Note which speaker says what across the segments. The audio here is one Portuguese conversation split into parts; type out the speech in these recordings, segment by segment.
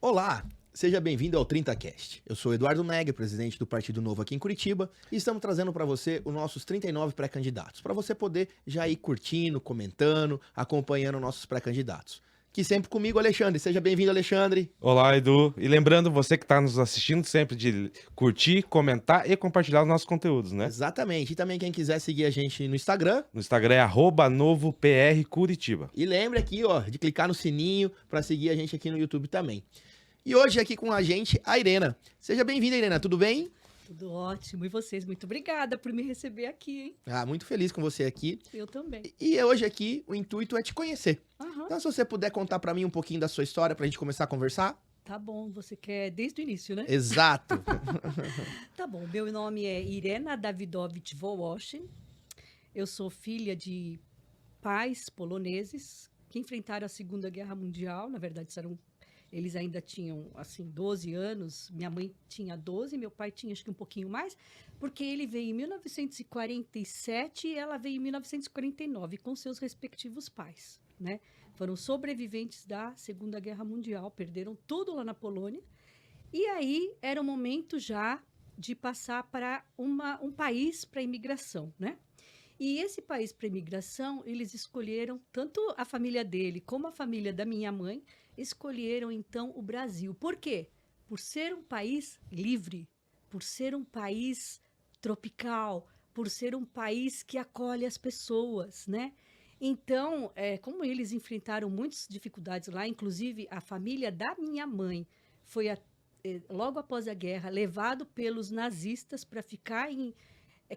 Speaker 1: Olá, seja bem-vindo ao 30Cast. Eu sou Eduardo Neg, presidente do Partido Novo aqui em Curitiba, e estamos trazendo para você os nossos 39 pré-candidatos, para você poder já ir curtindo, comentando, acompanhando nossos pré-candidatos. Aqui sempre comigo, Alexandre. Seja bem-vindo, Alexandre.
Speaker 2: Olá, Edu. E lembrando você que está nos assistindo sempre de curtir, comentar e compartilhar os nossos conteúdos, né?
Speaker 1: Exatamente. E também quem quiser seguir a gente no Instagram.
Speaker 2: No Instagram é @novoprcuritiba.
Speaker 1: E lembre aqui, ó, de clicar no sininho para seguir a gente aqui no YouTube também. E hoje aqui com a gente, a Irena. Seja bem-vinda, Irena. Tudo bem?
Speaker 3: Tudo ótimo. E vocês? Muito obrigada por me receber aqui, hein?
Speaker 1: Muito feliz com você aqui.
Speaker 3: Eu também.
Speaker 1: E hoje aqui o intuito é te conhecer.
Speaker 3: Aham.
Speaker 1: Então, se você puder contar pra mim um pouquinho da sua história pra gente começar a conversar.
Speaker 3: Tá bom, você quer desde o início, né?
Speaker 1: Exato.
Speaker 3: Tá bom, meu nome é Irena Davidovich Wołoshin. Eu sou filha de pais poloneses que enfrentaram a Segunda Guerra Mundial. Na verdade, eles ainda tinham, assim, 12 anos. Minha mãe tinha 12, meu pai tinha, acho que um pouquinho mais, porque ele veio em 1947 e ela veio em 1949, com seus respectivos pais, né? Foram sobreviventes da Segunda Guerra Mundial, perderam tudo lá na Polônia. E aí era o momento já de passar para um país para imigração, né? E esse país para imigração, eles escolheram, tanto a família dele como a família da minha mãe, escolheram então o Brasil. Por quê? Por ser um país livre, por ser um país tropical, por ser um país que acolhe as pessoas, né? Então, como eles enfrentaram muitas dificuldades lá, inclusive a família da minha mãe foi, logo após a guerra, levado pelos nazistas para ficar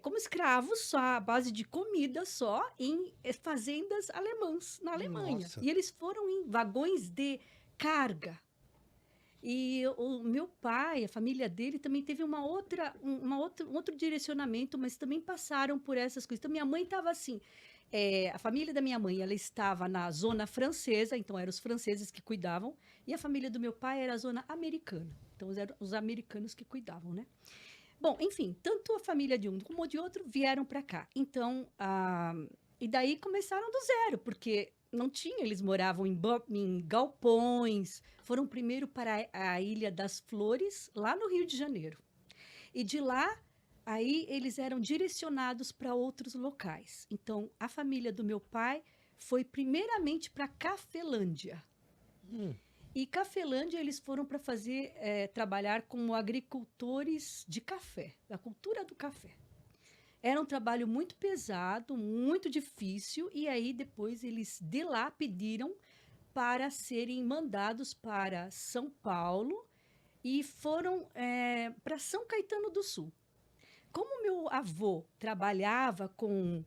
Speaker 3: como escravos só, à base de comida só, em fazendas alemãs, na Alemanha.
Speaker 1: Nossa.
Speaker 3: E eles foram em vagões de carga. E o meu pai, a família dele, também teve um outro direcionamento, mas também passaram por essas coisas. Então, minha mãe estava assim, a família da minha mãe, ela estava na zona francesa, então eram os franceses que cuidavam, e a família do meu pai era a zona americana. Então, eram os americanos que cuidavam, né? Bom, enfim, tanto a família de um como de outro vieram para cá. Então, e daí começaram do zero, porque não tinha, eles moravam em galpões, foram primeiro para a Ilha das Flores, lá no Rio de Janeiro. E de lá, aí eles eram direcionados para outros locais. Então, a família do meu pai foi primeiramente para Cafelândia. E Cafelândia, eles foram para trabalhar como agricultores de café, da cultura do café. Era um trabalho muito pesado, muito difícil, e aí depois eles de lá pediram para serem mandados para São Paulo e foram para São Caetano do Sul. Como meu avô trabalhava com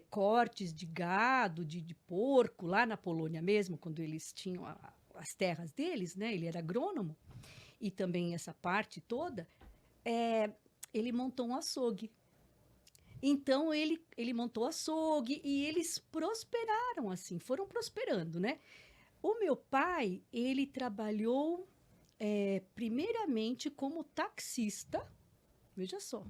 Speaker 3: cortes de gado, de porco, lá na Polônia mesmo, quando eles tinham as terras deles, né? Ele era agrônomo, e também essa parte toda, ele montou um açougue. Então, ele montou açougue e eles prosperaram assim, foram prosperando, né? O meu pai, ele trabalhou primeiramente como taxista, veja só.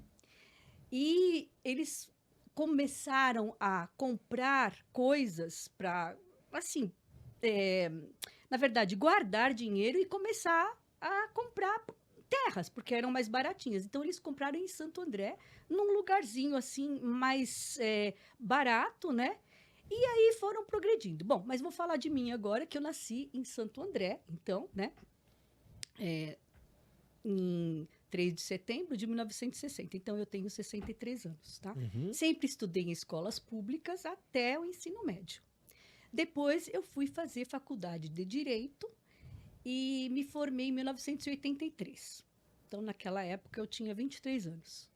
Speaker 3: E eles começaram a comprar coisas para, assim, na verdade, guardar dinheiro e começar a comprar terras, porque eram mais baratinhas. Então, eles compraram em Santo André, num lugarzinho assim, mais barato, né? E aí foram progredindo. Bom, mas vou falar de mim agora, que eu nasci em Santo André, então, né? Em 3 de setembro de 1960. Então, eu tenho 63 anos, tá? Sempre estudei em escolas públicas até o ensino médio. Depois, eu fui fazer faculdade de Direito e me formei em 1983. Então, naquela época, eu tinha 23 anos.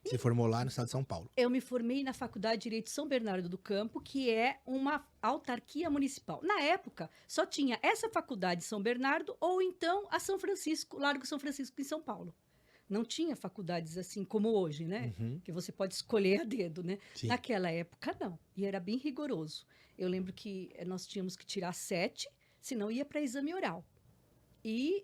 Speaker 1: Você formou lá no estado de São Paulo.
Speaker 3: Eu me formei na Faculdade de Direito São Bernardo do Campo, que é uma autarquia municipal. Na época, só tinha essa faculdade São Bernardo ou então a São Francisco, Largo São Francisco, em São Paulo. Não tinha faculdades assim como hoje, né? Que você pode escolher a dedo, né?
Speaker 1: Sim.
Speaker 3: Naquela época, não. E era bem rigoroso. Eu lembro que nós tínhamos que tirar 7, senão ia para exame oral. E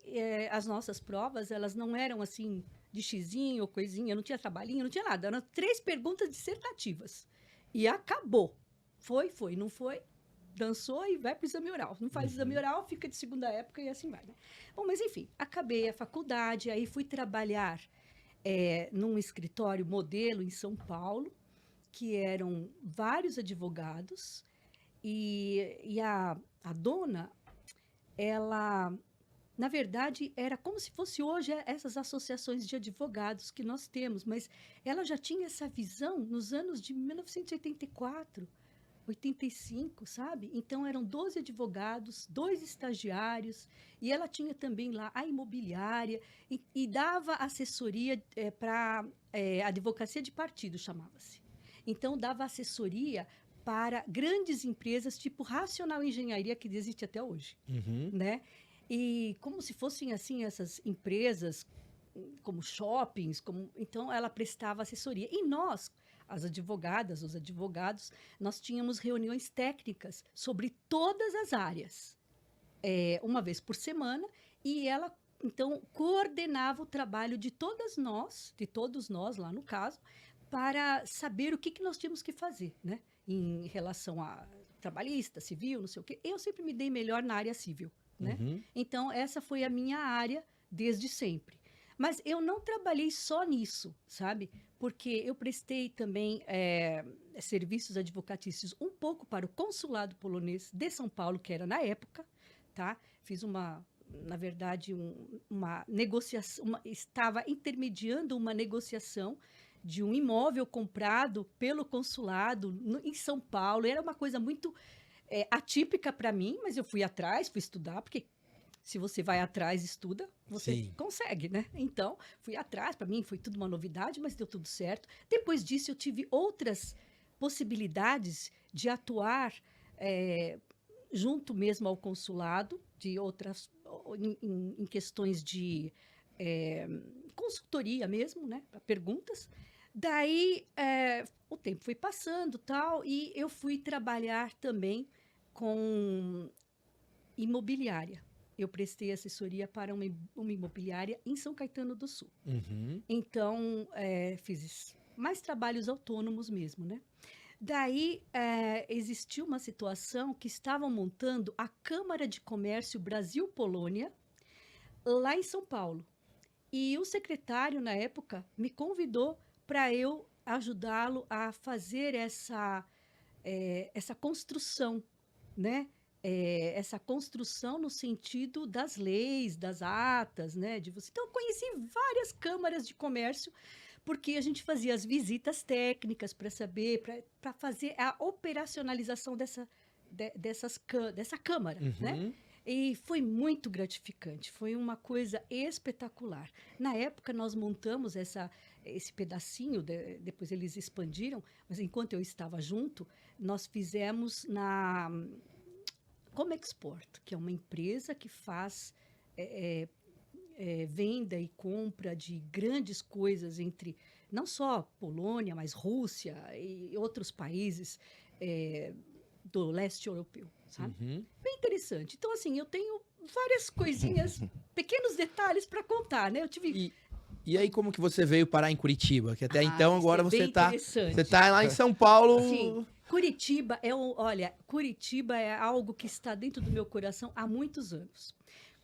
Speaker 3: as nossas provas, elas não eram assim de xizinho ou coisinha, não tinha trabalhinho, não tinha nada. Eram 3 perguntas dissertativas. E acabou. Foi, não foi, dançou e vai para o exame oral. Não faz exame oral, fica de segunda época e assim vai, né? Bom, mas enfim, acabei a faculdade, aí fui trabalhar num escritório modelo em São Paulo, que eram vários advogados, e a dona, ela, na verdade, era como se fosse hoje essas associações de advogados que nós temos, mas ela já tinha essa visão nos anos de 1984, 85, sabe? Então, eram 12 advogados, 2 estagiários, e ela tinha também lá a imobiliária, e dava assessoria para advocacia de partido, chamava-se. Então, dava assessoria para grandes empresas, tipo Racional Engenharia, que existe até hoje, né? E como se fossem, assim, essas empresas, como shoppings, então ela prestava assessoria. E nós, as advogadas, os advogados, nós tínhamos reuniões técnicas sobre todas as áreas, uma vez por semana, e ela, então, coordenava o trabalho de todos nós, lá no caso, para saber o que nós tínhamos que fazer, né? Em relação a trabalhista, civil, não sei o quê. Eu sempre me dei melhor na área civil, né? Então, essa foi a minha área desde sempre. Mas eu não trabalhei só nisso, sabe? Porque eu prestei também serviços advocatícios um pouco para o consulado polonês de São Paulo, que era na época, tá? Fiz na verdade, uma negociação, estava intermediando uma negociação de um imóvel comprado pelo consulado em São Paulo. Era uma coisa muito atípica para mim, mas eu fui atrás, fui estudar, porque se você vai atrás e estuda, você consegue, né? Então, fui atrás, para mim foi tudo uma novidade, mas deu tudo certo. Depois disso, eu tive outras possibilidades de atuar junto mesmo ao consulado, de outras, em questões de consultoria mesmo, né? Para perguntas. Daí, o tempo foi passando, tal, e eu fui trabalhar também com imobiliária. Eu prestei assessoria para uma imobiliária em São Caetano do Sul. Então, fiz mais trabalhos autônomos mesmo, né? Daí, existiu uma situação que estavam montando a Câmara de Comércio Brasil-Polônia, lá em São Paulo. E o secretário, na época, me convidou para eu ajudá-lo a fazer essa construção, né? Essa construção no sentido das leis, das atas, né? Então, eu conheci várias câmaras de comércio, porque a gente fazia as visitas técnicas para saber, para fazer a operacionalização dessa câmara, né? E foi muito gratificante, foi uma coisa espetacular. Na época, nós montamos esse pedacinho, depois eles expandiram, mas enquanto eu estava junto, nós fizemos na Comexport, que é uma empresa que faz venda e compra de grandes coisas entre, não só Polônia, mas Rússia e outros países do leste europeu, sabe? Bem interessante. Então, assim, eu tenho várias coisinhas, pequenos detalhes para contar, né? Eu tive...
Speaker 1: E aí, como que você veio parar em Curitiba? Que até então,
Speaker 3: isso
Speaker 1: agora
Speaker 3: é
Speaker 1: você
Speaker 3: bem interessante.
Speaker 1: você tá lá em São Paulo.
Speaker 3: Sim. Curitiba Curitiba é algo que está dentro do meu coração há muitos anos.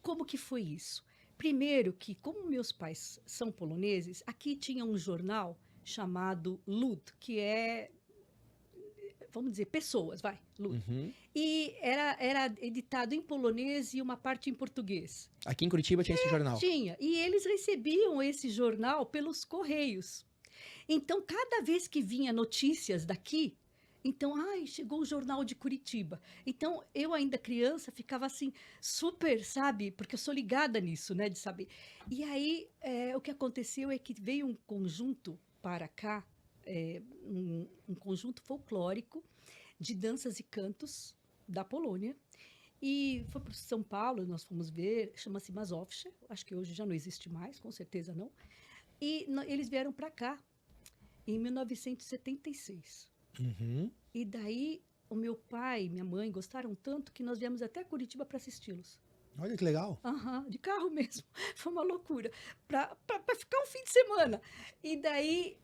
Speaker 3: Como que foi isso? Primeiro que, como meus pais são poloneses, aqui tinha um jornal chamado Lud, que é, vamos dizer, pessoas, Lud. E era editado em polonês e uma parte em português.
Speaker 1: Aqui em Curitiba tinha esse jornal?
Speaker 3: Tinha. E eles recebiam esse jornal pelos correios. Então, cada vez que vinha notícias daqui, então, chegou o jornal de Curitiba. Então, eu ainda criança ficava assim, super, sabe? Porque eu sou ligada nisso, né? De saber. E aí, o que aconteceu é que veio um conjunto para cá, um conjunto folclórico de danças e cantos da Polônia. E foi para São Paulo, nós fomos ver, chama-se Mazowsze, acho que hoje já não existe mais, com certeza não. E eles vieram para cá em 1976. E daí, o meu pai e minha mãe gostaram tanto que nós viemos até Curitiba para assisti-los.
Speaker 1: Olha que legal.
Speaker 3: De carro mesmo. Foi uma loucura. Para ficar um fim de semana. E daí,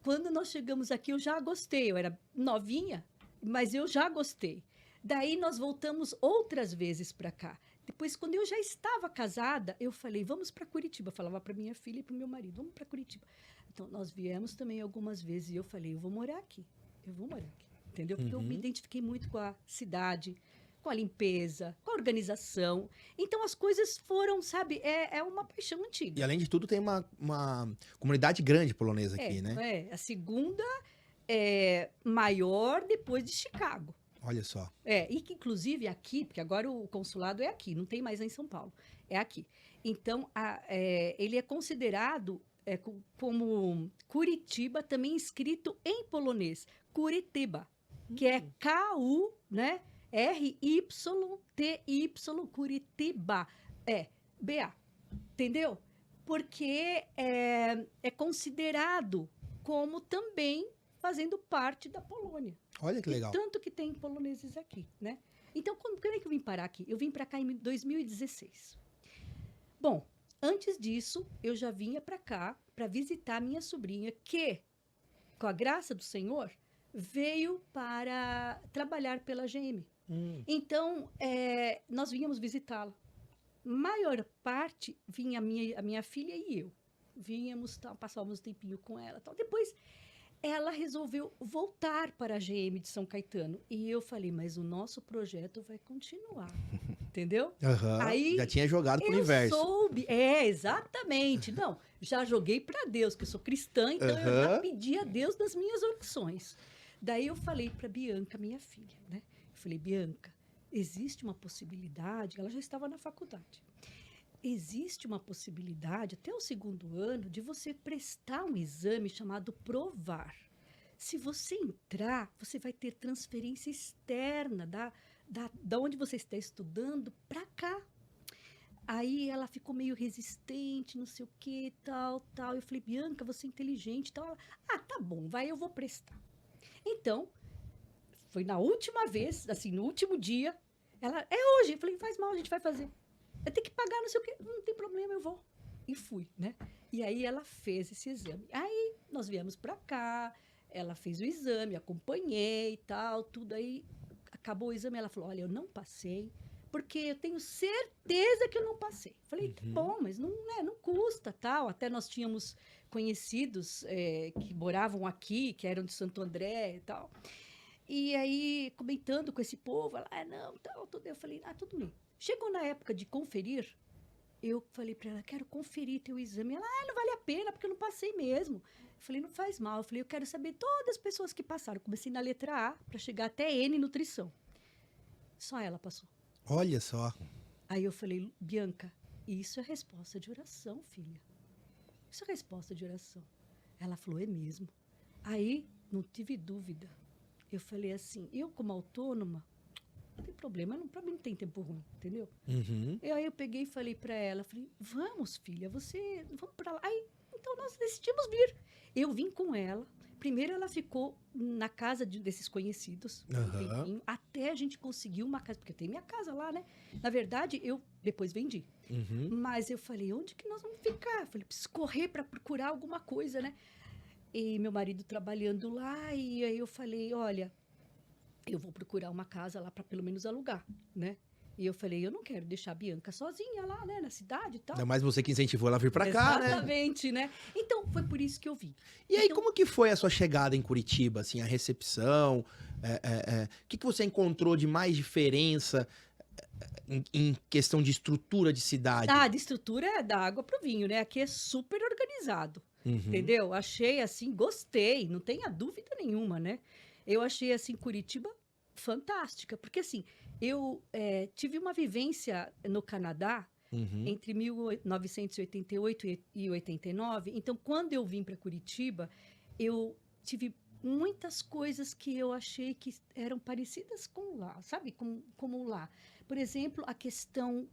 Speaker 3: quando nós chegamos aqui, eu já gostei. Eu era novinha, mas eu já gostei. Daí nós voltamos outras vezes para cá. Depois, quando eu já estava casada, eu falei, vamos para Curitiba. Eu falava para minha filha e para o meu marido, vamos para Curitiba. Então, nós viemos também algumas vezes e eu falei, eu vou morar aqui. Entendeu? Porque eu me identifiquei muito com a cidade, com a limpeza, com a organização. Então, as coisas foram, sabe, é uma paixão antiga.
Speaker 1: E além de tudo, tem uma comunidade grande polonesa aqui, né?
Speaker 3: A segunda maior depois de Chicago.
Speaker 1: Olha só.
Speaker 3: E que, inclusive, aqui, porque agora o consulado é aqui, não tem mais em São Paulo, é aqui. Então, ele é considerado como Curitiba, também escrito em polonês, Curitiba, que é K-U, né? R-Y-T-Y, Curitiba. B-A, entendeu? Porque é considerado como também fazendo parte da Polônia.
Speaker 1: Olha que legal.
Speaker 3: Tanto que tem poloneses aqui, né? Então, quando é que eu vim parar aqui? Eu vim para cá em 2016. Bom, antes disso, eu já vinha para cá para visitar minha sobrinha, que, com a graça do Senhor, veio para trabalhar pela GM. Então, nós vínhamos visitá-la. Maior parte vinha a minha filha e eu. Vínhamos, passávamos um tempinho com ela. Tal. Depois, ela resolveu voltar para a GM de São Caetano. E eu falei, mas o nosso projeto vai continuar. Entendeu?
Speaker 1: Aí, já tinha jogado pro universo.
Speaker 3: Eu soube. Exatamente. Não, já joguei para Deus, que eu sou cristã, então eu já pedi a Deus das minhas orações. Daí eu falei para Bianca, minha filha, né? Eu falei, Bianca, existe uma possibilidade, ela já estava na faculdade. Existe uma possibilidade, até o 2º ano, de você prestar um exame chamado Provar. Se você entrar, você vai ter transferência externa da onde você está estudando para cá. Aí ela ficou meio resistente, não sei o que, tal. Eu falei, Bianca, você é inteligente, tal. Ela, tá bom, eu vou prestar. Então, foi na última vez, assim, no último dia, ela, hoje. Eu falei, faz mal, a gente vai fazer. Eu tenho que pagar, não sei o quê. Não tem problema, eu vou. E fui, né? E aí ela fez esse exame. Aí nós viemos para cá, ela fez o exame, acompanhei e tal, tudo. Aí acabou o exame, ela falou, olha, eu não passei, porque eu tenho certeza que eu não passei. Falei, tá bom, mas não custa, tal. Até nós tínhamos conhecidos que moravam aqui, que eram de Santo André e tal. E aí, comentando com esse povo, ela, não, tal, tudo. Eu falei, tudo bem. Chegou na época de conferir, eu falei para ela, quero conferir teu exame. Ela, não vale a pena, porque eu não passei mesmo. Eu falei, não faz mal. Eu falei, eu quero saber todas as pessoas que passaram. Comecei na letra A, para chegar até N, nutrição. Só ela passou.
Speaker 1: Olha só.
Speaker 3: Aí eu falei, Bianca, isso é resposta de oração, filha. Isso é resposta de oração. Ela falou, é mesmo. Aí, não tive dúvida. Eu falei assim, eu como autônoma, não tem problema, para mim não tem tempo ruim, entendeu? E aí eu peguei e falei para ela, falei, vamos, filha, vamos para lá. Aí, então nós decidimos vir. Eu vim com ela. Primeiro ela ficou na casa desses conhecidos, um tempinho, até a gente conseguir uma casa, porque eu tenho minha casa lá, né? Na verdade, eu depois vendi. Mas eu falei, onde que nós vamos ficar? Eu falei, preciso correr para procurar alguma coisa, né? E meu marido trabalhando lá, e aí eu falei, olha, eu vou procurar uma casa lá para pelo menos alugar, né? E eu falei, eu não quero deixar a Bianca sozinha lá, né, na cidade e tal.
Speaker 1: Ainda mais você que incentivou ela a vir pra cá, né?
Speaker 3: Exatamente, né? Então, foi por isso que eu vim.
Speaker 1: E aí, como que foi a sua chegada em Curitiba, assim, a recepção? O que você encontrou de mais diferença em questão de estrutura de cidade?
Speaker 3: De estrutura é da água pro vinho, né? Aqui é super organizado, entendeu? Achei, assim, gostei, não tenha dúvida nenhuma, né? Eu achei, assim, Curitiba fantástica, porque, assim, eu tive uma vivência no Canadá entre 1988 e 89. Então, quando eu vim para Curitiba, eu tive muitas coisas que eu achei que eram parecidas com lá, sabe? Como lá. Por exemplo, a questão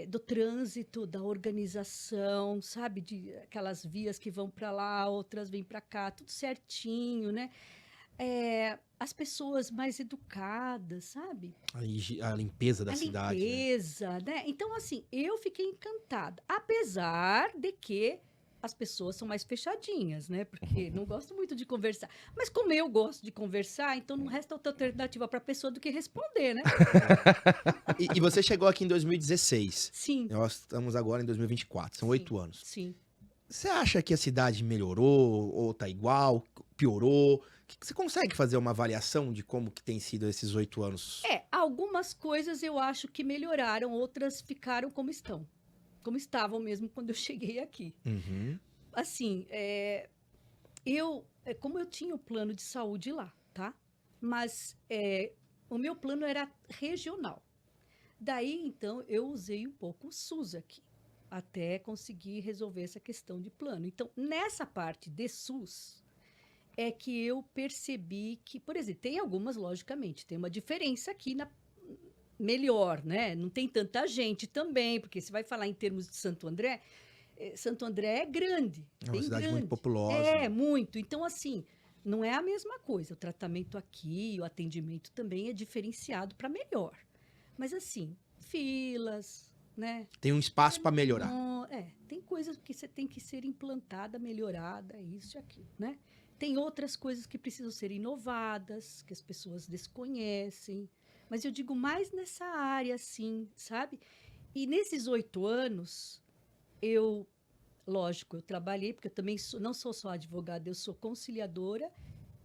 Speaker 3: do trânsito, da organização, sabe? De aquelas vias que vão para lá, outras vêm para cá, tudo certinho, né? As pessoas mais educadas, sabe?
Speaker 1: A limpeza da cidade.
Speaker 3: A limpeza, né? Então, assim, eu fiquei encantada. Apesar de que as pessoas são mais fechadinhas, né? Porque não gostam muito de conversar. Mas como eu gosto de conversar, então não resta outra alternativa para a pessoa do que responder, né?
Speaker 1: E você chegou aqui em 2016.
Speaker 3: Sim,
Speaker 1: Nós estamos agora em 2024, são
Speaker 3: Sim.
Speaker 1: 8 anos.
Speaker 3: sim.
Speaker 1: Você acha que a cidade melhorou ou tá igual, piorou? Você consegue fazer uma avaliação de como que tem sido esses 8 anos?
Speaker 3: Algumas coisas eu acho que melhoraram, outras ficaram como estão. Como estavam mesmo quando eu cheguei aqui.
Speaker 1: Uhum.
Speaker 3: Assim, como eu tinha o plano de saúde lá, tá? Mas o meu plano era regional. Daí, então, eu usei um pouco o SUS aqui, até conseguir resolver essa questão de plano. Então, nessa parte de SUS, é que eu percebi que, por exemplo, tem algumas, logicamente, tem uma diferença aqui melhor, né? Não tem tanta gente também, porque você vai falar em termos de Santo André é grande,
Speaker 1: É uma
Speaker 3: bem
Speaker 1: cidade
Speaker 3: grande.
Speaker 1: muito populosa.
Speaker 3: Muito. Então, assim, não é a mesma coisa. O tratamento aqui, o atendimento também é diferenciado para melhor. Mas, assim, filas, né?
Speaker 1: Tem um espaço para melhorar.
Speaker 3: Tem coisas que você tem que ser implantada, melhorada, isso e aquilo, né? Tem outras coisas que precisam ser inovadas, que as pessoas desconhecem. Mas eu digo mais nessa área, assim, sabe? E nesses 8 anos, lógico, eu trabalhei, porque eu também não sou só advogada, eu sou conciliadora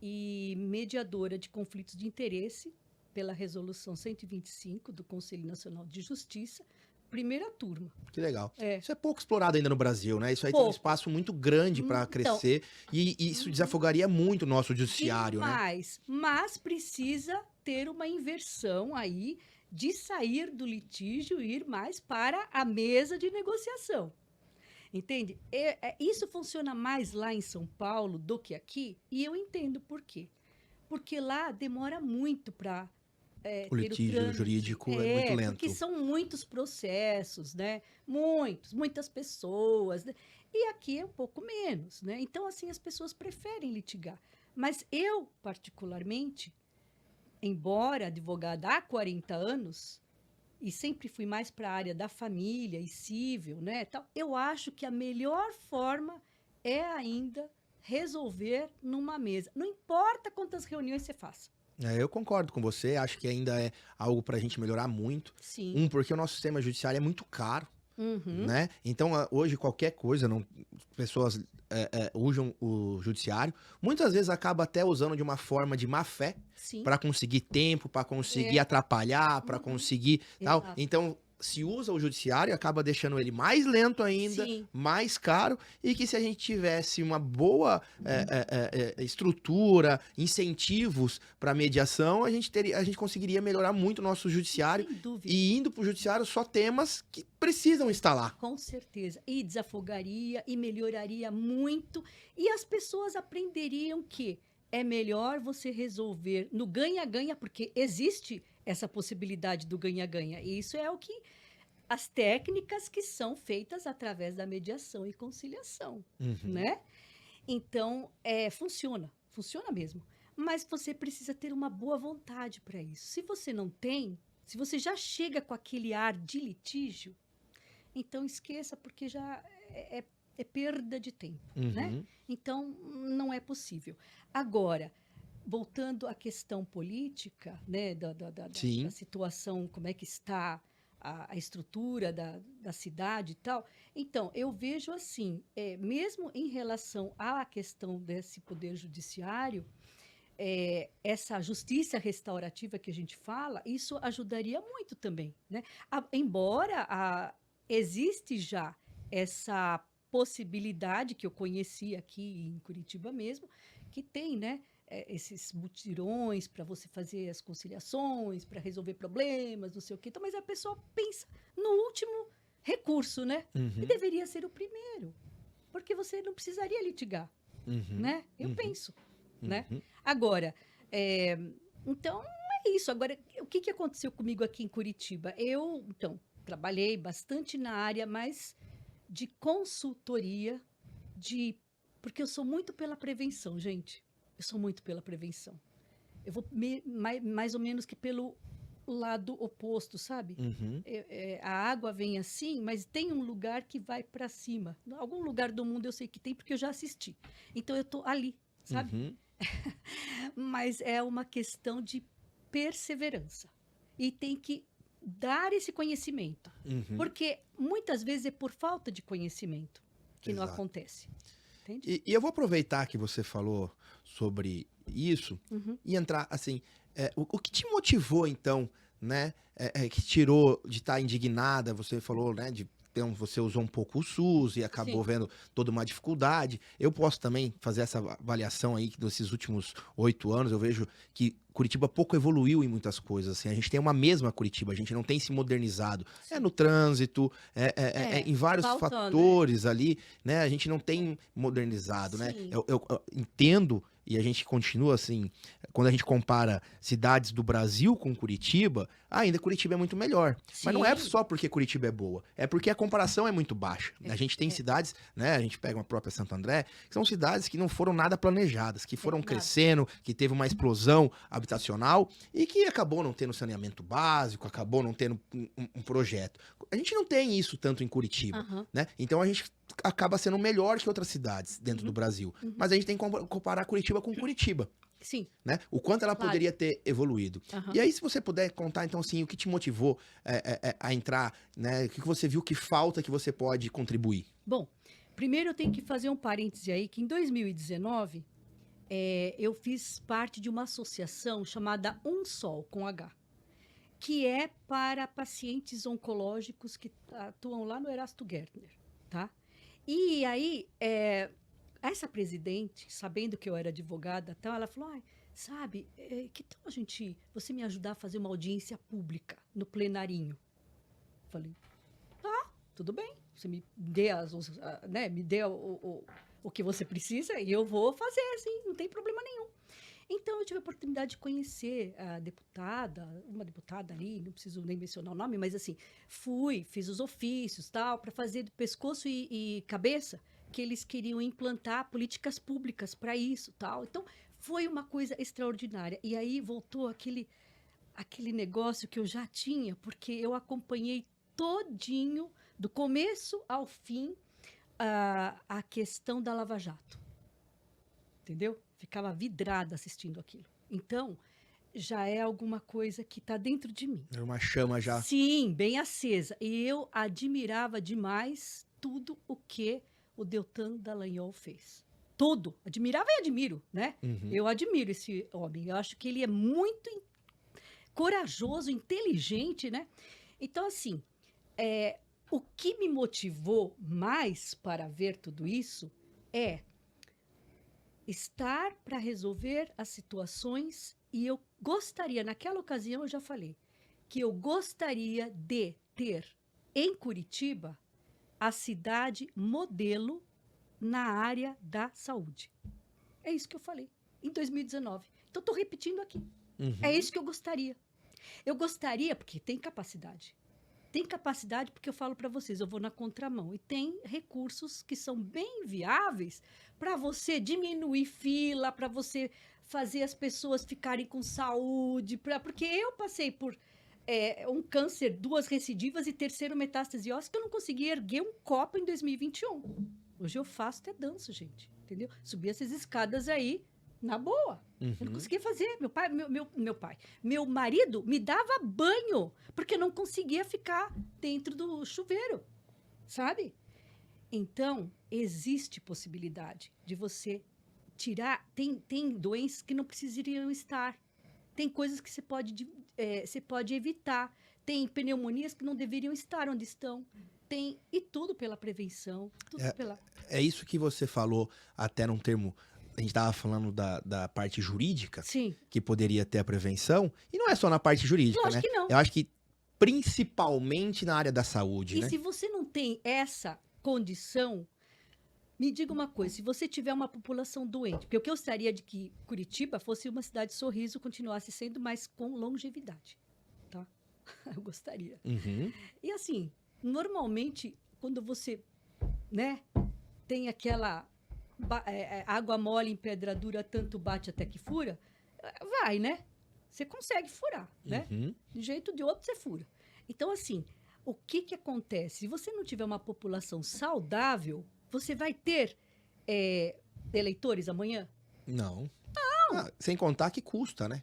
Speaker 3: e mediadora de conflitos de interesse pela Resolução 125 do Conselho Nacional de Justiça, primeira turma.
Speaker 1: Que legal.
Speaker 3: É.
Speaker 1: Isso é pouco explorado ainda no Brasil, né? Isso aí tem um
Speaker 3: Pouco.
Speaker 1: espaço muito grande para crescer e isso desafogaria muito o nosso judiciário, né?
Speaker 3: Demais. Mas precisa ter uma inversão aí de sair do litígio e ir mais para a mesa de negociação. Entende? Isso funciona mais lá em São Paulo do que aqui, e eu entendo por quê. Porque lá demora muito para
Speaker 1: O litígio jurídico é muito lento.
Speaker 3: Porque são muitos processos, né? Muitas pessoas. Né? E aqui é um pouco menos, né? Então, assim, as pessoas preferem litigar. Mas eu, particularmente, embora advogada há 40 anos, e sempre fui mais para a área da família e civil, né? Tal, eu acho que a melhor forma é ainda resolver numa mesa. Não importa quantas reuniões você faça.
Speaker 1: Eu concordo com você, acho que ainda é algo para a gente melhorar muito.
Speaker 3: Sim.
Speaker 1: Porque o nosso sistema judiciário é muito caro,
Speaker 3: Uhum.
Speaker 1: né? Então, hoje, qualquer coisa, pessoas usam o judiciário. Muitas vezes acaba até usando de uma forma de má fé para conseguir tempo, para conseguir atrapalhar, para conseguir tal.
Speaker 3: Exato.
Speaker 1: Então, se usa o judiciário, acaba deixando ele mais lento ainda,
Speaker 3: Sim.
Speaker 1: mais caro, e que se a gente tivesse uma boa estrutura, incentivos para mediação, a gente conseguiria melhorar muito o nosso judiciário.
Speaker 3: Sem dúvida.
Speaker 1: E indo para o judiciário só temas que precisam estar lá.
Speaker 3: Com certeza. E desafogaria e melhoraria muito. E as pessoas aprenderiam que é melhor você resolver no ganha-ganha, porque existe essa possibilidade do ganha-ganha. E isso é o que as técnicas que são feitas através da mediação e conciliação, né? Então, funciona mesmo. Mas você precisa ter uma boa vontade para isso. Se você não tem, se você já chega com aquele ar de litígio, então esqueça, porque já é perda de tempo, né? Então, não é possível. Agora, voltando à questão política, né, da situação, como é que está a estrutura da cidade e tal. Então, eu vejo assim, mesmo em relação à questão desse poder judiciário, essa justiça restaurativa que a gente fala, isso ajudaria muito também, né? Embora existe já essa possibilidade que eu conheci aqui em Curitiba mesmo, que tem, né? Esses mutirões para você fazer as conciliações, para resolver problemas, não sei o quê. Então, mas a pessoa pensa no último recurso, né? E deveria ser o primeiro, porque você não precisaria litigar, né? Eu penso, né? Agora, então, é isso. Agora, o que aconteceu comigo aqui em Curitiba? Eu, então, trabalhei bastante na área mais de consultoria, porque eu sou muito pela prevenção, gente. Eu sou muito pela prevenção. Eu vou mais ou menos que pelo lado oposto, sabe?
Speaker 1: Uhum.
Speaker 3: A água vem assim, mas tem um lugar que vai para cima. Em algum lugar do mundo eu sei que tem, porque eu já assisti. Então eu tô ali, sabe?
Speaker 1: Uhum.
Speaker 3: Mas é uma questão de perseverança. E tem que dar esse conhecimento.
Speaker 1: Uhum.
Speaker 3: Porque muitas vezes é por falta de conhecimento que não
Speaker 1: Exato.
Speaker 3: acontece. Entende?
Speaker 1: E eu vou aproveitar que você falou sobre isso
Speaker 3: Uhum.
Speaker 1: e entrar assim. O que te motivou, então, né? Que tirou de estar indignada, você falou, né? Você usou um pouco o SUS e acabou
Speaker 3: Sim.
Speaker 1: vendo toda uma dificuldade. Eu posso também fazer essa avaliação aí que desses últimos 8 anos, eu vejo que Curitiba pouco evoluiu em muitas coisas. Assim, a gente tem uma mesma Curitiba, a gente não tem se modernizado. É no trânsito, em vários
Speaker 3: falta, né?
Speaker 1: fatores ali, né? A gente não tem modernizado, né?
Speaker 3: Sim.
Speaker 1: Eu entendo e a gente continua assim, quando a gente compara cidades do Brasil com Curitiba, ainda Curitiba é muito melhor. Mas não é
Speaker 3: Sim.
Speaker 1: só porque Curitiba é boa, é porque a comparação é muito baixa. A gente tem cidades, né? A gente pega uma própria Santo André, que são cidades que não foram nada planejadas, que foram
Speaker 3: nada.
Speaker 1: crescendo, que teve uma explosão habitacional e que acabou não tendo saneamento básico, acabou não tendo um projeto. A gente não tem isso tanto em Curitiba,
Speaker 3: Aham.
Speaker 1: né? Então a gente acaba sendo melhor que outras cidades dentro do Brasil.
Speaker 3: Uhum.
Speaker 1: Mas a gente tem que comparar Curitiba com Curitiba,
Speaker 3: Sim.
Speaker 1: né? O quanto ela
Speaker 3: Claro.
Speaker 1: poderia ter evoluído.
Speaker 3: Aham.
Speaker 1: E aí, se você puder contar, então, assim, o que te motivou a entrar, né? O que você viu que falta que você pode contribuir?
Speaker 3: Bom, primeiro eu tenho que fazer um parêntese aí, que em 2019 eu fiz parte de uma associação chamada Um Sol, com H, que é para pacientes oncológicos que atuam lá no Erasto Gärtner, tá? E aí, essa presidente, sabendo que eu era advogada, tal, ela falou, sabe, que tal você me ajudar a fazer uma audiência pública no plenarinho? Falei, tudo bem, você me dê, me dê o que você precisa e eu vou fazer, assim, não tem problema nenhum. Então, eu tive a oportunidade de conhecer a deputada, uma deputada ali, não preciso nem mencionar o nome, mas assim, fiz os ofícios, tal, para fazer do pescoço e cabeça, que eles queriam implantar políticas públicas para isso, tal. Então, foi uma coisa extraordinária. E aí voltou aquele negócio que eu já tinha, porque eu acompanhei todinho, do começo ao fim, a questão da Lava Jato. Entendeu? Ficava vidrada assistindo aquilo. Então, já é alguma coisa que está dentro de mim.
Speaker 1: Era uma chama já.
Speaker 3: Sim, bem acesa. E eu admirava demais tudo o que o Deltan Dallagnol fez. Tudo. Admirava e admiro, né?
Speaker 1: Uhum.
Speaker 3: Eu admiro esse homem. Eu acho que ele é muito corajoso, inteligente, né? Então, assim, o que me motivou mais para ver tudo isso é estar para resolver as situações, e eu gostaria, naquela ocasião eu já falei, que eu gostaria de ter em Curitiba a cidade modelo na área da saúde. É isso que eu falei, em 2019. Então, estou repetindo aqui.
Speaker 1: Uhum.
Speaker 3: É isso que eu gostaria. Eu gostaria, porque tem capacidade. Tem capacidade porque eu falo para vocês, eu vou na contramão. E tem recursos que são bem viáveis para você diminuir fila, para você fazer as pessoas ficarem com saúde. Porque eu passei por um câncer, 2 recidivas e 3ª metástase óssea, que eu não consegui erguer um copo em 2021. Hoje eu faço até danço, gente. Entendeu? Subi essas escadas aí, na boa.
Speaker 1: Uhum.
Speaker 3: Eu não conseguia fazer. Meu marido me dava banho, porque não conseguia ficar dentro do chuveiro, sabe? Então, existe possibilidade de você tirar... Tem doenças que não precisariam estar. Tem coisas que você pode evitar. Tem pneumonias que não deveriam estar onde estão. E tudo pela prevenção.
Speaker 1: É isso que você falou até num termo... A gente estava falando da parte jurídica,
Speaker 3: Sim.
Speaker 1: que poderia ter a prevenção, e não é só na parte jurídica,
Speaker 3: Lógico
Speaker 1: né?
Speaker 3: que não.
Speaker 1: Eu acho que principalmente na área da saúde,
Speaker 3: E
Speaker 1: né?
Speaker 3: se você não tem essa condição, me diga uma coisa, se você tiver uma população doente, porque eu gostaria de que Curitiba fosse uma cidade sorriso, continuasse sendo, mas com longevidade, tá? Eu gostaria.
Speaker 1: Uhum.
Speaker 3: E assim, normalmente, quando você, né, tem aquela... água mole em pedra dura, tanto bate até que fura, vai, né? Você consegue furar, né?
Speaker 1: Uhum.
Speaker 3: De um jeito ou de outro, você fura. Então, assim, o que que acontece? Se você não tiver uma população saudável, você vai ter eleitores amanhã?
Speaker 1: Não. Ah, sem contar que custa, né?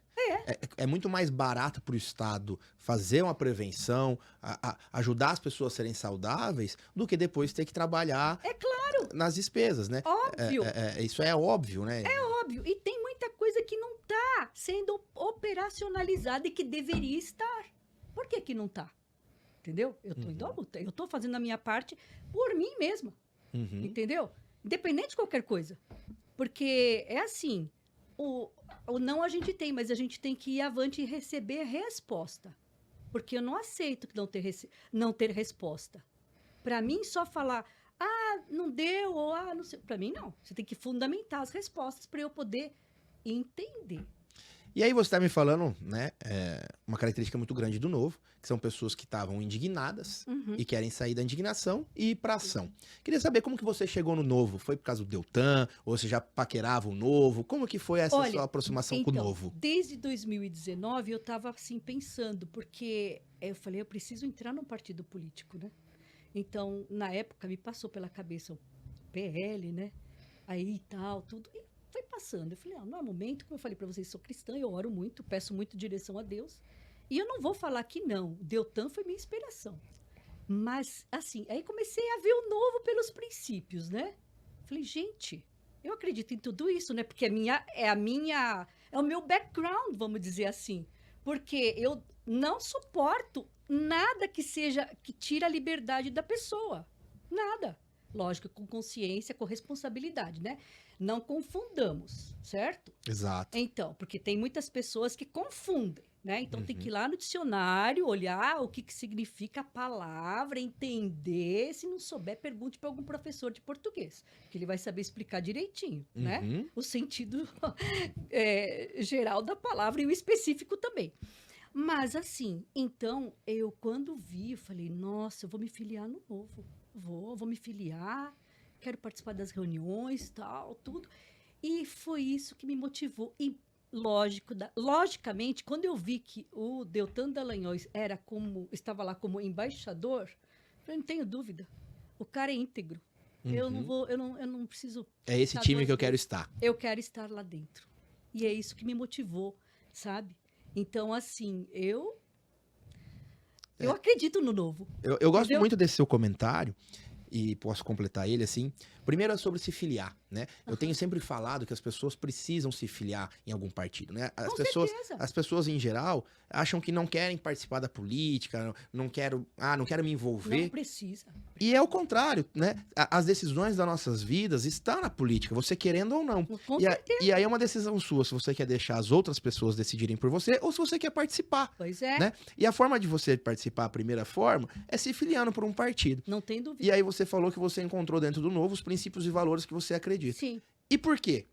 Speaker 1: É muito mais barato para o Estado fazer uma prevenção, ajudar as pessoas a serem saudáveis, do que depois ter que trabalhar nas despesas, né?
Speaker 3: Óbvio.
Speaker 1: Isso é óbvio, né?
Speaker 3: Óbvio. E tem muita coisa que não está sendo operacionalizada e que deveria estar. Por que que não está? Entendeu? Eu estou indo à luta. Eu estou fazendo a minha parte por mim mesma.
Speaker 1: Uhum.
Speaker 3: Entendeu? Independente de qualquer coisa. Porque é assim, o não a gente tem, mas a gente tem que ir avante e receber resposta. Porque eu não aceito que não ter resposta. Para mim, só falar, não deu, ou não sei. Para mim, não. Você tem que fundamentar as respostas para eu poder entender.
Speaker 1: E aí você está me falando, né, uma característica muito grande do Novo, que são pessoas que estavam indignadas e querem sair da indignação e ir para ação. Queria saber como que você chegou no Novo. Foi por causa do Deltan? Ou você já paquerava o Novo? Como que foi essa sua aproximação com o Novo?
Speaker 3: Desde 2019 eu estava assim pensando, porque eu falei, eu preciso entrar num partido político, né? Então, na época, me passou pela cabeça o PL, né? Aí tal, tudo. E foi passando. Eu falei, não é momento, como eu falei para vocês, sou cristã, eu oro muito, peço muito direção a Deus. E eu não vou falar que não. Deltan foi minha inspiração. Mas, assim, aí comecei a ver o Novo pelos princípios, né? Falei, gente, eu acredito em tudo isso, né? Porque é o meu background, vamos dizer assim. Porque eu não suporto nada que tire a liberdade da pessoa. Nada. Lógico, com consciência, com responsabilidade, né? Não confundamos, certo?
Speaker 1: Exato.
Speaker 3: Então, porque tem muitas pessoas que confundem, né? Então tem que ir lá no dicionário, olhar o que significa a palavra, entender. Se não souber, pergunte para algum professor de português, que ele vai saber explicar direitinho, né? O sentido geral da palavra e o específico também. Mas assim, então, eu quando vi, eu falei, nossa, eu vou me filiar no Novo. Vou me filiar, quero participar das reuniões, tal, tudo. E foi isso que me motivou. E, logicamente, quando eu vi que o Deltan Dallagnol estava lá como embaixador, eu não tenho dúvida. O cara é íntegro. Eu não preciso...
Speaker 1: É esse time que eu quero estar.
Speaker 3: Eu quero estar lá dentro. E é isso que me motivou, sabe? Então, assim, eu acredito no Novo.
Speaker 1: Eu gosto muito desse seu comentário, e posso completar ele assim. Primeiro é sobre se filiar, né? Eu tenho sempre falado que as pessoas precisam se filiar em algum partido, né? As pessoas em geral acham que não querem participar da política, não quero me envolver.
Speaker 3: Não precisa.
Speaker 1: E é o contrário, né? As decisões das nossas vidas estão na política, você querendo ou não. E aí é uma decisão sua, se você quer deixar as outras pessoas decidirem por você ou se você quer participar.
Speaker 3: Pois é.
Speaker 1: Né? E a forma de você participar, a primeira forma, é se filiando por um partido.
Speaker 3: Não tem dúvida.
Speaker 1: E aí você falou que você encontrou dentro do Novo os princípios e valores que você acredita.
Speaker 3: Sim.
Speaker 1: E por quê?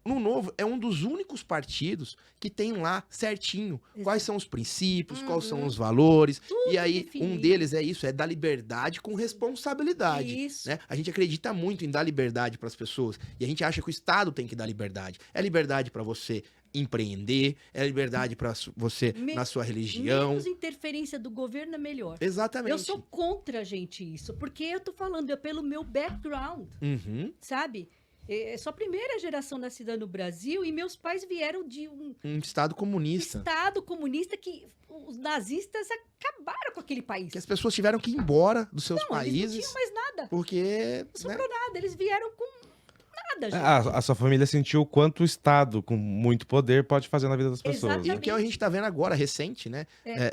Speaker 1: No Novo é um dos únicos partidos que tem lá certinho quais são os princípios, quais são os valores.
Speaker 3: Tudo
Speaker 1: e aí
Speaker 3: definido.
Speaker 1: um deles é dar liberdade com responsabilidade.
Speaker 3: Isso.
Speaker 1: Né? A gente acredita muito em dar liberdade para as pessoas e a gente acha que o Estado tem que dar liberdade. É liberdade para você empreender, é liberdade para você na sua religião.
Speaker 3: Menos interferência do governo é melhor.
Speaker 1: Exatamente.
Speaker 3: Eu sou contra, gente, isso. Porque eu tô falando, é pelo meu background, sabe? Eu sou a primeira geração nascida no Brasil e meus pais vieram de um
Speaker 1: Estado comunista.
Speaker 3: Estado comunista que os nazistas acabaram com aquele país.
Speaker 1: Que as pessoas tiveram que ir embora dos seus
Speaker 3: Eles
Speaker 1: países.
Speaker 3: não tinham mais nada.
Speaker 1: Porque.
Speaker 3: Não sobrou nada. Eles vieram com nada, gente.
Speaker 2: A sua família sentiu o quanto o Estado, com muito poder, pode fazer na vida das pessoas.
Speaker 3: Exatamente.
Speaker 1: E o que a gente tá vendo agora, recente, né?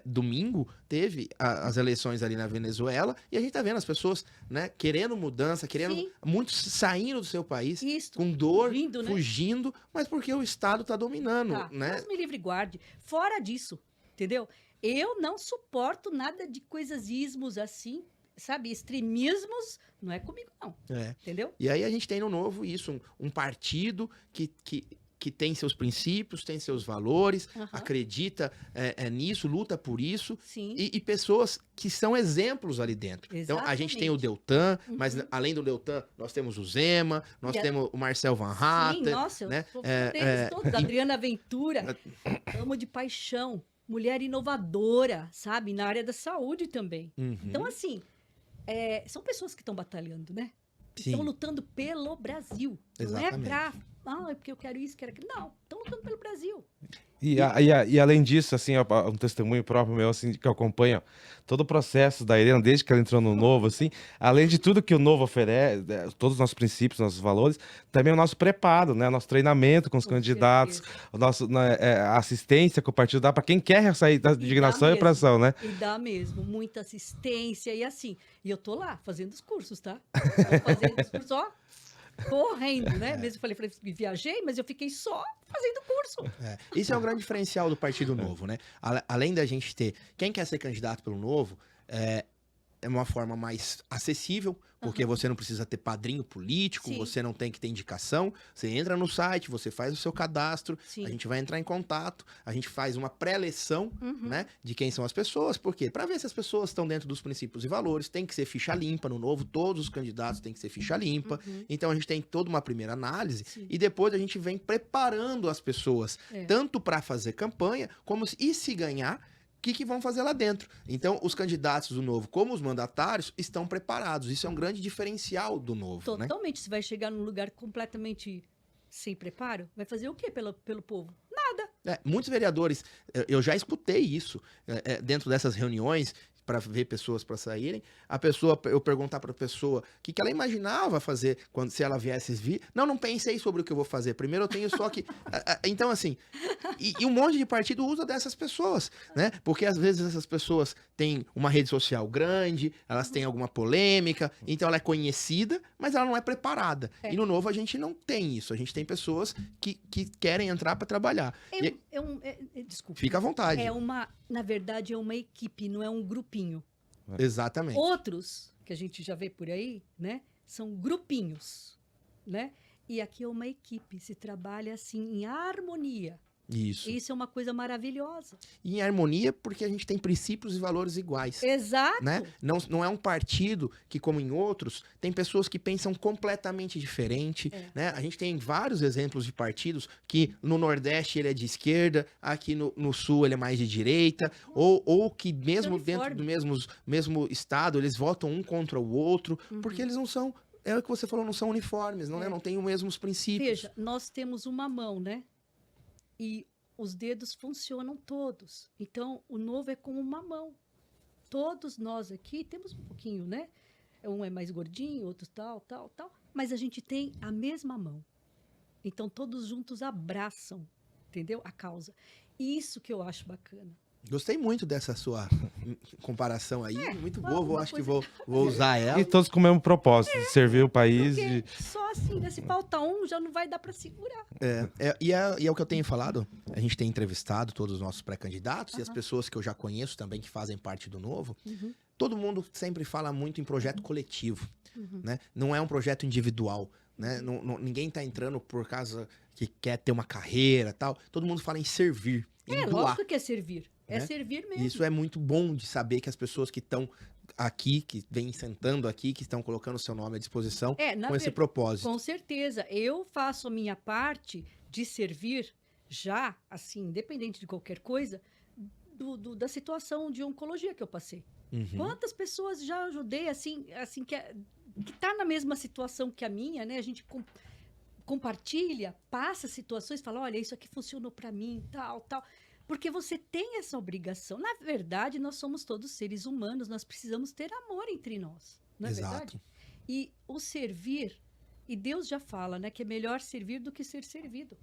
Speaker 1: Domingo teve as eleições ali na Venezuela e a gente tá vendo as pessoas, né, querendo mudança,
Speaker 3: Sim.
Speaker 1: muitos saindo do seu país,
Speaker 3: Isso.
Speaker 1: com dor,
Speaker 3: Fugindo, né?
Speaker 1: fugindo, mas porque o Estado tá dominando,
Speaker 3: Tá,
Speaker 1: né?
Speaker 3: Deus me livre e guarde. Fora disso, entendeu? Eu não suporto nada de coisas ismos assim, sabe? Extremismos não é comigo, não. Entendeu?
Speaker 1: E aí a gente tem no Novo isso, um partido que que tem seus princípios, tem seus valores,
Speaker 3: Aham.
Speaker 1: acredita nisso, luta por isso,
Speaker 3: Sim.
Speaker 1: e pessoas que são exemplos ali dentro. Então, a gente tem o Deltan, mas além do Deltan, nós temos o Zema, nós
Speaker 3: E a-
Speaker 1: temos o Marcel Van
Speaker 3: Sim,
Speaker 1: Hatten,
Speaker 3: nossa, eu
Speaker 1: né?
Speaker 3: sou fã deles todos. Adriana Ventura, amo de paixão. Mulher inovadora, sabe? Na área da saúde também.
Speaker 1: Uhum.
Speaker 3: Então, assim, são pessoas que estão batalhando, né?
Speaker 1: Sim.
Speaker 3: Estão lutando pelo Brasil. Não é
Speaker 1: Exatamente.
Speaker 3: é porque eu quero isso, quero aquilo. Não, estão lutando pelo Brasil.
Speaker 2: E além disso, assim, um testemunho próprio meu, assim, que eu acompanho todo o processo da Irena, desde que ela entrou no Novo, assim, além de tudo que o Novo oferece, todos os nossos princípios, nossos valores, também o nosso preparo, né, nosso treinamento com os
Speaker 3: Com
Speaker 2: candidatos,
Speaker 3: certeza.
Speaker 2: o nosso, né, a assistência que o partido dá para quem quer sair da indignação e
Speaker 3: mesmo.
Speaker 2: opressão, né?
Speaker 3: E dá mesmo, muita assistência e assim. E eu tô lá fazendo os cursos, tá? Tô fazendo os cursos, ó, correndo, né? Mesmo falei, viajei, mas eu fiquei só fazendo curso.
Speaker 1: Isso é um grande diferencial do Partido Novo, né? Além da gente ter quem quer ser candidato pelo Novo, é uma forma mais acessível, porque você não precisa ter padrinho político,
Speaker 3: Sim.
Speaker 1: você não tem que ter indicação, você entra no site, você faz o seu cadastro,
Speaker 3: Sim.
Speaker 1: a gente vai entrar em contato, a gente faz uma pré-eleição,
Speaker 3: Uhum.
Speaker 1: né, de quem são as pessoas, por quê? Para ver se as pessoas estão dentro dos princípios e valores, tem que ser ficha limpa no Novo, todos os candidatos têm que ser ficha limpa, então a gente tem toda uma primeira análise,
Speaker 3: Sim.
Speaker 1: e depois a gente vem preparando as pessoas, tanto para fazer campanha, como e se ganhar, o que vão fazer lá dentro. Então, os candidatos do Novo, como os mandatários, estão preparados. Isso é um grande diferencial do Novo, né?
Speaker 3: Totalmente. Você vai chegar num lugar completamente sem preparo, vai fazer o quê pelo povo? Nada.
Speaker 1: Muitos vereadores, eu já escutei isso dentro dessas reuniões, para ver pessoas para saírem, eu perguntar para a pessoa o que ela imaginava fazer se ela viesse vir. Não pensei sobre o que eu vou fazer. Primeiro eu tenho só que... Então, assim, e um monte de partido usa dessas pessoas, né? Porque às vezes essas pessoas têm uma rede social grande, elas têm alguma polêmica, então ela é conhecida, mas ela não é preparada. E no Novo a gente não tem isso. A gente tem pessoas que querem entrar para trabalhar.
Speaker 3: Desculpa.
Speaker 1: Fica à vontade.
Speaker 3: Na verdade, é uma equipe, não é um grupinho.
Speaker 1: Exatamente.
Speaker 3: Outros, que a gente já vê por aí, né? São grupinhos, né? E aqui é uma equipe, se trabalha assim em harmonia.
Speaker 1: Isso.
Speaker 3: Isso é uma coisa maravilhosa.
Speaker 1: E em harmonia porque a gente tem princípios e valores iguais.
Speaker 3: Exato.
Speaker 1: Né? Não é um partido que, como em outros, tem pessoas que pensam completamente diferente. Né? A gente tem vários exemplos de partidos que no Nordeste ele é de esquerda, aqui no Sul ele é mais de direita, ou que mesmo dentro do mesmo estado eles votam um contra o outro, porque eles não são, é o que você falou, não são uniformes, não tem os mesmos princípios.
Speaker 3: Veja, nós temos uma mão, né? E os dedos funcionam todos. Então, o Novo é como uma mão. Todos nós aqui temos um pouquinho, né? Um é mais gordinho, outro tal. Mas a gente tem a mesma mão. Então, todos juntos abraçam, entendeu? A causa. Isso que eu acho bacana.
Speaker 1: Gostei muito dessa sua comparação aí, muito boa,
Speaker 3: uma
Speaker 1: acho que
Speaker 3: coisa-
Speaker 1: vou usar ela.
Speaker 2: E todos com o mesmo propósito, de servir o país.
Speaker 3: Porque só assim, né? Se falta um, já não vai dar para segurar.
Speaker 1: E é o que eu tenho falado, a gente tem entrevistado todos os nossos pré-candidatos e as pessoas que eu já conheço também, que fazem parte do Novo, todo mundo sempre fala muito em projeto coletivo, né? Não é um projeto individual, né? Ninguém tá entrando por causa que quer ter uma carreira e tal, todo mundo fala em servir, em doar.
Speaker 3: Lógico que é servir. É
Speaker 1: Né?
Speaker 3: servir mesmo.
Speaker 1: E isso é muito bom de saber que as pessoas que estão aqui, que vêm sentando aqui, que estão colocando o seu nome à disposição com esse propósito.
Speaker 3: Com certeza. Eu faço a minha parte de servir já, assim, independente de qualquer coisa, da situação de oncologia que eu passei. Quantas pessoas já ajudei, assim que tá na mesma situação que a minha, né? A gente compartilha, passa situações, fala, olha, isso aqui funcionou para mim, tal. Porque você tem essa obrigação. Na verdade, nós somos todos seres humanos, nós precisamos ter amor entre nós. Não é verdade? E o servir, e Deus já fala, né, que é melhor servir do que ser servido.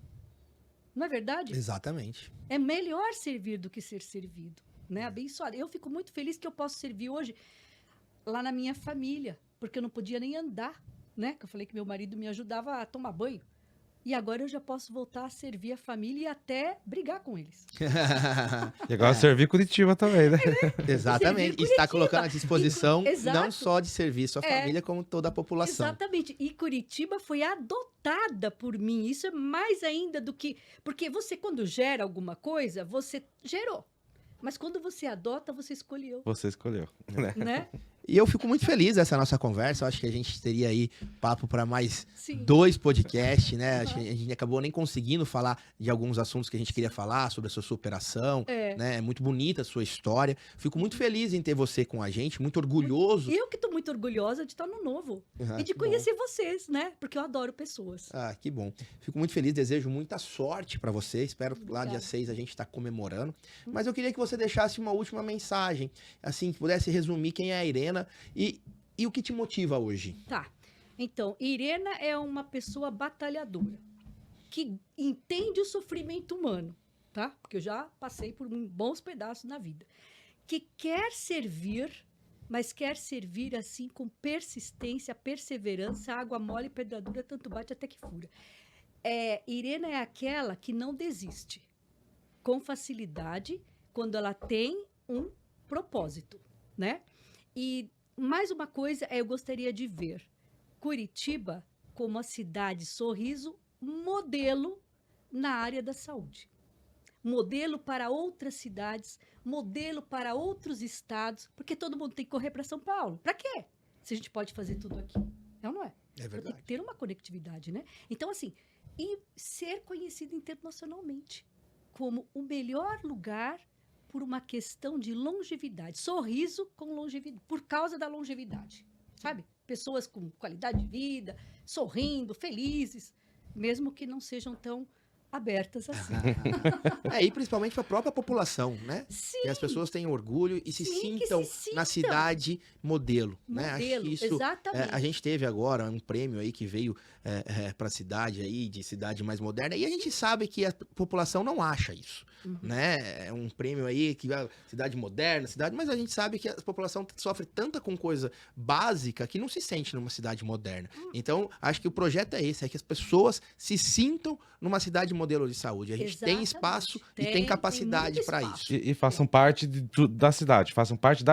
Speaker 3: Não é verdade?
Speaker 1: Exatamente.
Speaker 3: É melhor servir do que ser servido, né? Abençoado. Eu fico muito feliz que eu posso servir hoje lá na minha família, porque eu não podia nem andar, né? Que eu falei que meu marido me ajudava a tomar banho. E agora eu já posso voltar a servir a família e até brigar com eles.
Speaker 2: E agora servir Curitiba também, né?
Speaker 1: Exatamente. E está colocando à disposição
Speaker 3: Exato.
Speaker 1: não só de servir sua família, como toda a população.
Speaker 3: Exatamente. E Curitiba foi adotada adotada por mim. Isso é mais ainda do que... Porque você, quando gera alguma coisa, você gerou. Mas quando você adota, você escolheu,
Speaker 2: Você escolheu, né?
Speaker 3: né?
Speaker 1: E eu fico muito feliz dessa nossa conversa. Eu acho que a gente teria aí papo para mais
Speaker 3: Sim.
Speaker 1: 2 podcasts, né? Acho que a gente acabou nem conseguindo falar de alguns assuntos que a gente queria falar, sobre a sua superação, né? É muito bonita a sua história. Fico muito feliz em ter você com a gente, muito orgulhoso.
Speaker 3: Eu que estou muito orgulhosa de estar no Novo.
Speaker 1: Ah,
Speaker 3: E de
Speaker 1: que bom.
Speaker 3: conhecer vocês, né? Porque eu adoro pessoas.
Speaker 1: Ah, que bom. Fico muito feliz, desejo muita sorte para você. Espero que lá dia
Speaker 3: Obrigada.
Speaker 1: 6 a gente tá comemorando. Mas eu queria que você deixasse uma última mensagem, assim, que pudesse resumir quem é a Irena e o que te motiva hoje.
Speaker 3: Tá. Então, Irena é uma pessoa batalhadora, que entende o sofrimento humano, tá? Porque eu já passei por bons pedaços na vida. Que quer servir, mas quer servir assim com persistência, perseverança, água mole e pedra dura, tanto bate até que fura. Irena é aquela que não desiste com facilidade quando ela tem um propósito, né? E mais uma coisa, eu gostaria de ver Curitiba como a cidade sorriso modelo na área da saúde. Modelo para outras cidades, modelo para outros estados, porque todo mundo tem que correr para São Paulo. Para quê? Se a gente pode fazer tudo aqui. É ou não é?
Speaker 1: É
Speaker 3: Tem que ter uma conectividade, né? Então, assim, e ser conhecido internacionalmente como o melhor lugar por uma questão de longevidade. Sorriso com longevidade, por causa da longevidade, sabe? Pessoas com qualidade de vida, sorrindo, felizes, mesmo que não sejam tão abertas assim.
Speaker 1: E principalmente para a própria população, né?
Speaker 3: Sim,
Speaker 1: Que as pessoas tenham orgulho e se
Speaker 3: Sim, que
Speaker 1: sintam
Speaker 3: se
Speaker 1: na
Speaker 3: sintam.
Speaker 1: cidade modelo, né? Acho
Speaker 3: modelo,
Speaker 1: que isso
Speaker 3: exatamente.
Speaker 1: a gente teve agora um prêmio aí que veio para a cidade aí, de cidade mais moderna, e a gente sabe que a população não acha isso,
Speaker 3: Uhum.
Speaker 1: né? É um prêmio aí que cidade moderna, mas a gente sabe que a população sofre tanta com coisa básica que não se sente numa cidade moderna. Então, acho que o projeto é esse, é que as pessoas se sintam numa cidade modelo de saúde. A gente tem
Speaker 3: Exatamente.
Speaker 1: espaço e tem
Speaker 3: Tem
Speaker 1: capacidade
Speaker 3: muito
Speaker 1: para
Speaker 3: espaço.
Speaker 1: isso.
Speaker 2: E façam parte da cidade, façam parte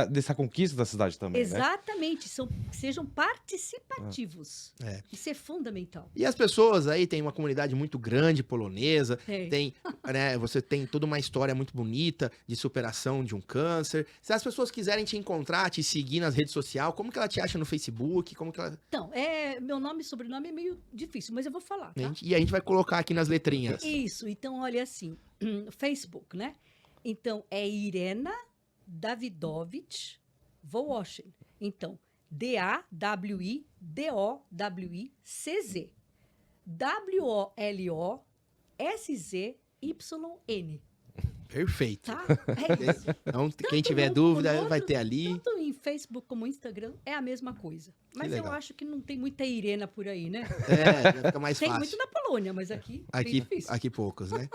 Speaker 2: dessa conquista da cidade também, né?
Speaker 3: Exatamente, sejam participativos.
Speaker 1: É.
Speaker 3: Isso é fundamental.
Speaker 1: E as pessoas aí, tem uma comunidade muito grande polonesa,
Speaker 3: Tem.
Speaker 1: né, você tem toda uma história muito bonita de superação de um câncer. Se as pessoas quiserem te encontrar, te seguir nas redes sociais, como que ela te acha no Facebook? Como que ela...
Speaker 3: Então, meu nome e sobrenome é meio difícil, mas eu vou falar, tá?
Speaker 1: E a gente vai colocar aqui nas letrinhas.
Speaker 3: Isso, então olha assim, Facebook, né? Então é Irena Davidovich Wołoszyń. Então, DAWIDOWICZ. WOLOSZYN.
Speaker 1: Perfeito.
Speaker 3: Tá? É isso.
Speaker 1: Então, quem
Speaker 3: Tanto
Speaker 1: tiver
Speaker 3: no-
Speaker 1: dúvida,
Speaker 3: no
Speaker 1: vai
Speaker 3: outro-
Speaker 1: ter ali.
Speaker 3: Tanto em Facebook como Instagram é a mesma coisa. Mas eu
Speaker 1: legal.
Speaker 3: acho que não tem muita Irena por aí, né?
Speaker 1: Já fica mais
Speaker 3: Tem
Speaker 1: fácil.
Speaker 3: muito na Polônia, mas aqui é bem
Speaker 1: Aqui,
Speaker 3: difícil.
Speaker 1: aqui poucos, né?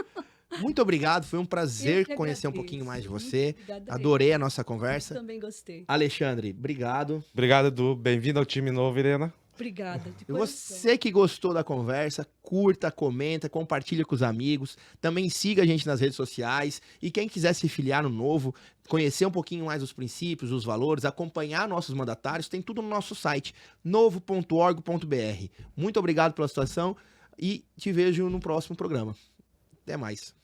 Speaker 1: Muito obrigado, foi um
Speaker 3: Eu
Speaker 1: prazer
Speaker 3: que
Speaker 1: conhecer um
Speaker 3: agradeço.
Speaker 1: pouquinho mais de
Speaker 3: Muito
Speaker 1: você.
Speaker 3: obrigada
Speaker 1: Adorei a nossa
Speaker 3: Eu
Speaker 1: conversa.
Speaker 3: também gostei.
Speaker 1: Alexandre, obrigado.
Speaker 2: Obrigado, Edu. Bem-vindo ao time novo, Irena.
Speaker 3: Obrigada. De
Speaker 1: E
Speaker 3: coração.
Speaker 1: você que gostou da conversa, curta, comenta, compartilha com os amigos. Também siga a gente nas redes sociais. E quem quiser se filiar no Novo, conhecer um pouquinho mais os princípios, os valores, acompanhar nossos mandatários, tem tudo no nosso site, novo.org.br. Muito obrigado pela situação e te vejo no próximo programa. Até mais.